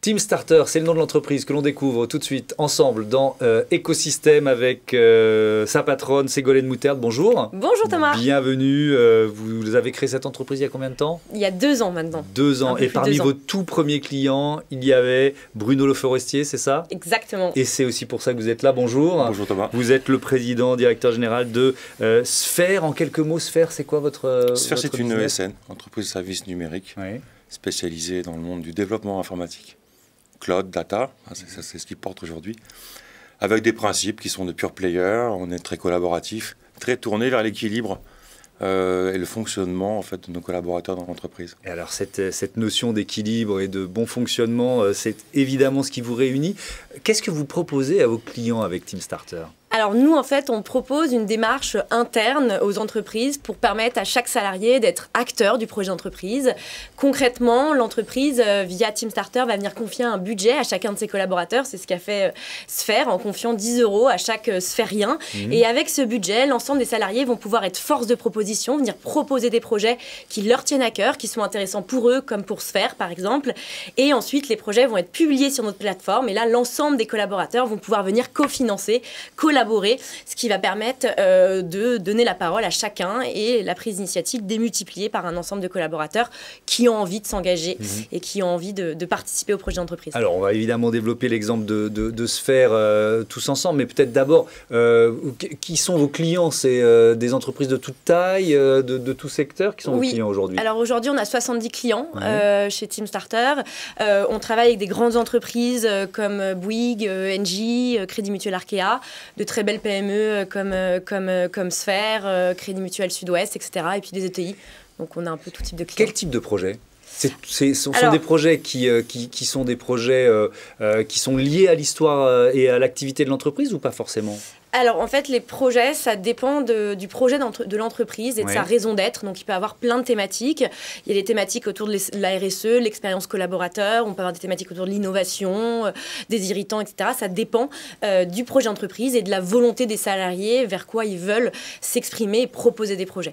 Team Starter, c'est le nom de l'entreprise que l'on découvre tout de suite ensemble dans Écosystème avec sa patronne Ségolène Moutarde. Bonjour. Bonjour Thomas. Bienvenue. Vous avez créé cette entreprise il y a combien de temps? Il y a 2 ans maintenant. 2 ans. Et parmi vos tout premiers clients, il y avait Bruno Le Forestier, c'est ça? Exactement. Et c'est aussi pour ça que vous êtes là. Bonjour. Bonjour Thomas. Vous êtes le président, directeur général de Sphère. En quelques mots, Sphère, c'est quoi votre Sphère, c'est une business? ESN, entreprise de services numériques, Oui. spécialisée dans le monde du développement informatique. Cloud, data, c'est ce qui porte aujourd'hui, avec des principes qui sont de pure player. On est très collaboratif, très tourné vers l'équilibre et le fonctionnement en fait, de nos collaborateurs dans l'entreprise. Et alors cette notion d'équilibre et de bon fonctionnement, c'est évidemment ce qui vous réunit. Qu'est-ce que vous proposez à vos clients avec Team Starter ? Alors nous, en fait, on propose une démarche interne aux entreprises pour permettre à chaque salarié d'être acteur du projet d'entreprise. Concrètement, l'entreprise, via Team Starter, va venir confier un budget à chacun de ses collaborateurs. C'est ce qu'a fait Sphère en confiant 10 € à chaque sphérien. Et avec ce budget, l'ensemble des salariés vont pouvoir être force de proposition, venir proposer des projets qui leur tiennent à cœur, qui sont intéressants pour eux, comme pour Sphère, par exemple. Et ensuite, les projets vont être publiés sur notre plateforme. Et là, l'ensemble des collaborateurs vont pouvoir venir cofinancer, collaborer, ce qui va permettre de donner la parole à chacun et la prise d'initiative démultipliée par un ensemble de collaborateurs qui ont envie de s'engager et qui ont envie de participer au projet d'entreprise. Alors, on va évidemment développer l'exemple de Sphère tous ensemble, mais peut-être d'abord, qui sont vos clients? C'est des entreprises de toute taille, de tout secteur? Qui sont vos clients aujourd'hui? Alors aujourd'hui, on a 70 clients chez Team Starter. On travaille avec des grandes entreprises comme Bouygues, Engie, Crédit Mutuel Arkea, de très belles PME comme Sphère, Crédit Mutuel Sud-Ouest, etc. Et puis des ETI. Donc on a un peu tout type de clients. Quel type de projet? Ce sont des projets qui sont des projets qui sont liés à l'histoire et à l'activité de l'entreprise ou pas forcément? Alors, en fait, les projets, ça dépend du projet de l'entreprise et de sa raison d'être. Donc, il peut y avoir plein de thématiques. Il y a des thématiques autour de la RSE, l'expérience collaborateur. On peut avoir des thématiques autour de l'innovation, des irritants, etc. Ça dépend du projet d'entreprise et de la volonté des salariés vers quoi ils veulent s'exprimer et proposer des projets.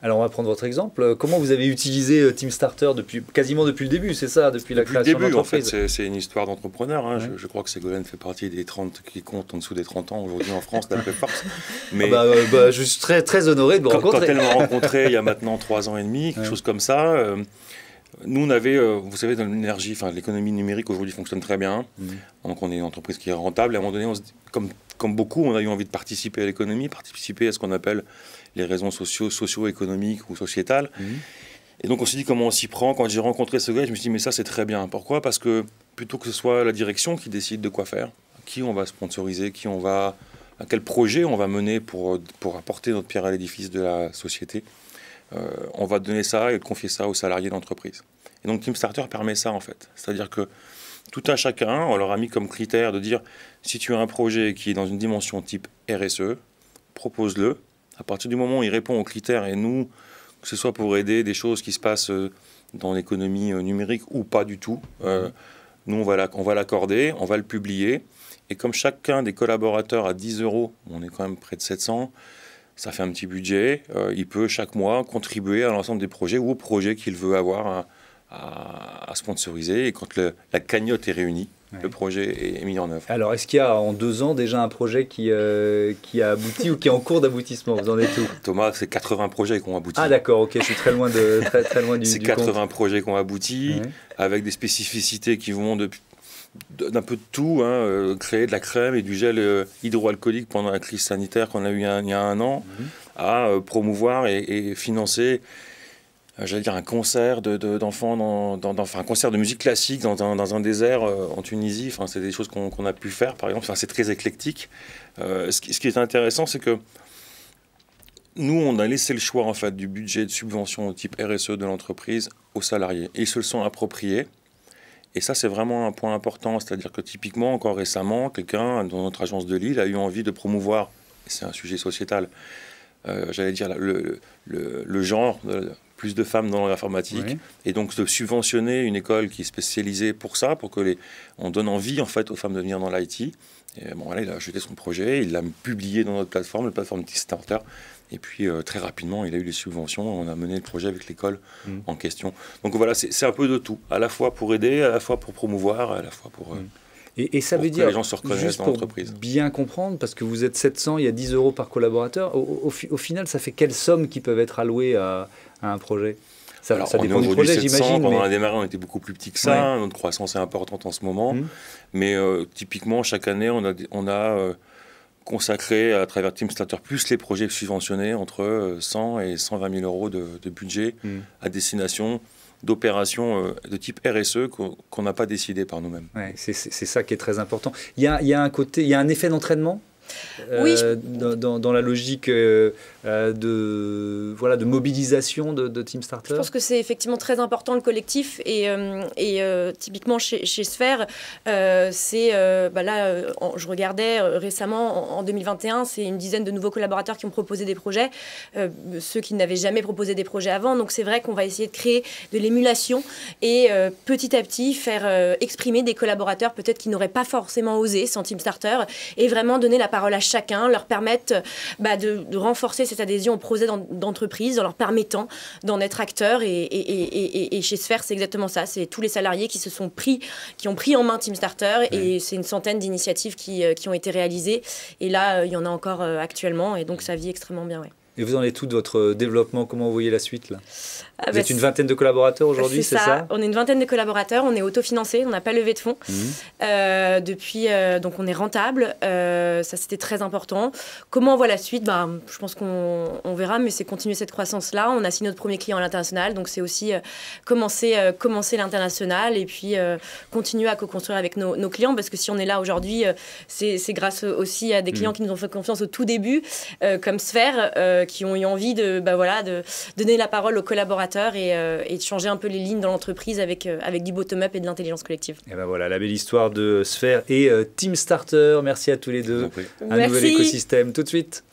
Alors, on va prendre votre exemple. Comment vous avez utilisé Team Starter quasiment depuis le début, c'est ça, depuis la création de l'entreprise? En fait, c'est une histoire d'entrepreneur. Hein. Je crois que Ségolène fait partie des 30 qui comptent en dessous des 30 ans aujourd'hui en France, d'après Force. Mais je suis très, très honoré de vous rencontrer. Quand elle m'a rencontré il y a maintenant 3 ans et demi, quelque chose comme ça, nous, on avait, vous savez, dans l'énergie, l'économie numérique aujourd'hui fonctionne très bien. Donc, on est une entreprise qui est rentable. Et à un moment donné, comme beaucoup, on a eu envie de participer à l'économie, participer à ce qu'on appelle les raisons socio-économiques ou sociétales. Et donc, on s'est dit comment on s'y prend. Quand j'ai rencontré ce gars, je me suis dit, mais ça, c'est très bien. Pourquoi? Parce que plutôt que ce soit la direction qui décide de quoi faire, qui on va sponsoriser, à quel projet on va mener pour apporter notre pierre à l'édifice de la société, on va donner ça et confier ça aux salariés de l'entreprise. Et donc, Team Starter permet ça, en fait. C'est-à-dire que tout un chacun, on leur a mis comme critère de dire, si tu as un projet qui est dans une dimension type RSE, propose-le. À partir du moment où il répond aux critères, et nous, que ce soit pour aider des choses qui se passent dans l'économie numérique ou pas du tout, nous, on va l'accorder, on va le publier. Et comme chacun des collaborateurs a 10 €, on est quand même près de 700, ça fait un petit budget, il peut chaque mois contribuer à l'ensemble des projets ou aux projets qu'il veut avoir à sponsoriser. Et quand la cagnotte est réunie, le projet est mis en œuvre. Alors, est-ce qu'il y a en 2 ans déjà un projet qui a abouti ou qui est en cours d'aboutissement? Vous en êtes où? Thomas, c'est 80 projets qui ont abouti. Ah d'accord, ok, je suis très loin très loin du C'est 80 projets qui ont abouti, avec des spécificités qui vont d'un peu de tout, créer de la crème et du gel hydroalcoolique pendant la crise sanitaire qu'on a eue il y a 1 an, à promouvoir et financer, j'allais dire, un concert d'enfants, un concert de musique classique dans un désert en Tunisie. Enfin, c'est des choses qu'on a pu faire, par exemple. Enfin, c'est très éclectique. Ce qui est intéressant, c'est que nous, on a laissé le choix en fait, du budget de subvention au type RSE de l'entreprise aux salariés. Et ils se le sont appropriés. Et ça, c'est vraiment un point important. C'est-à-dire que typiquement, encore récemment, quelqu'un dans notre agence de Lille a eu envie de promouvoir, et c'est un sujet sociétal, j'allais dire le genre, plus de femmes dans l'informatique, Oui. et donc de subventionner une école qui est spécialisée pour ça, pour que on donne envie en fait aux femmes de venir dans l'IT. Et bon, voilà, il a ajouté son projet, il l'a publié dans notre plateforme, la plateforme Starter. Et puis très rapidement, il a eu les subventions, on a mené le projet avec l'école en question. Donc voilà, c'est un peu de tout, à la fois pour aider, à la fois pour promouvoir, à la fois pour... Et ça pour veut que dire, les gens se reconnaissent juste dans pour l'entreprise. bien comprendre, parce que vous êtes 700, il y a 10 € par collaborateur, au final, ça fait quelles sommes qui peuvent être allouées à un projet? Ça dépend du projet, 700, j'imagine. pendant Mais... la démarrage, on était beaucoup plus petit que ça. Ouais. Notre croissance est importante en ce moment. Mais typiquement, chaque année, on a consacré à travers Team Starter plus les projets subventionnés entre 100 et 120 000 € de budget à destination d'opérations de type RSE qu'on n'a pas décidé par nous-mêmes. Ouais, c'est ça qui est très important. Il y a un effet d'entraînement Oui, dans la logique de mobilisation de Team Starter. Je pense que c'est effectivement très important le collectif et typiquement chez Sphère, je regardais récemment en 2021, c'est une dizaine de nouveaux collaborateurs qui ont proposé des projets, ceux qui n'avaient jamais proposé des projets avant. Donc c'est vrai qu'on va essayer de créer de l'émulation et petit à petit faire exprimer des collaborateurs peut-être qui n'auraient pas forcément osé sans Team Starter et vraiment donner la parole à chacun, leur permettre de renforcer cette adhésion au projet d'entreprise en leur permettant d'en être acteurs. Et chez Sphère, c'est exactement ça. C'est tous les salariés qui ont pris en main Team Starter et c'est une centaine d'initiatives qui ont été réalisées. Et là, il y en a encore actuellement et donc ça vit extrêmement bien. Ouais. Et vous en êtes tout de votre développement? Comment vous voyez la suite là? Vous êtes une vingtaine de collaborateurs aujourd'hui, c'est ça? On est une vingtaine de collaborateurs, on est autofinancé, on n'a pas levé de fonds. Depuis, donc on est rentable, ça c'était très important. Comment on voit la suite? Je pense qu'on verra, mais c'est continuer cette croissance-là. On a signé notre premier client à l'international, donc c'est aussi commencer l'international et puis continuer à co-construire avec nos clients, parce que si on est là aujourd'hui, c'est grâce aussi à des clients qui nous ont fait confiance au tout début, comme Sphère, qui ont eu envie de donner la parole aux collaborateurs et de changer un peu les lignes dans l'entreprise avec du bottom-up et de l'intelligence collective. Et ben voilà, la belle histoire de Sphère et Team Starter. Merci à tous les deux. Un nouvel écosystème tout de suite.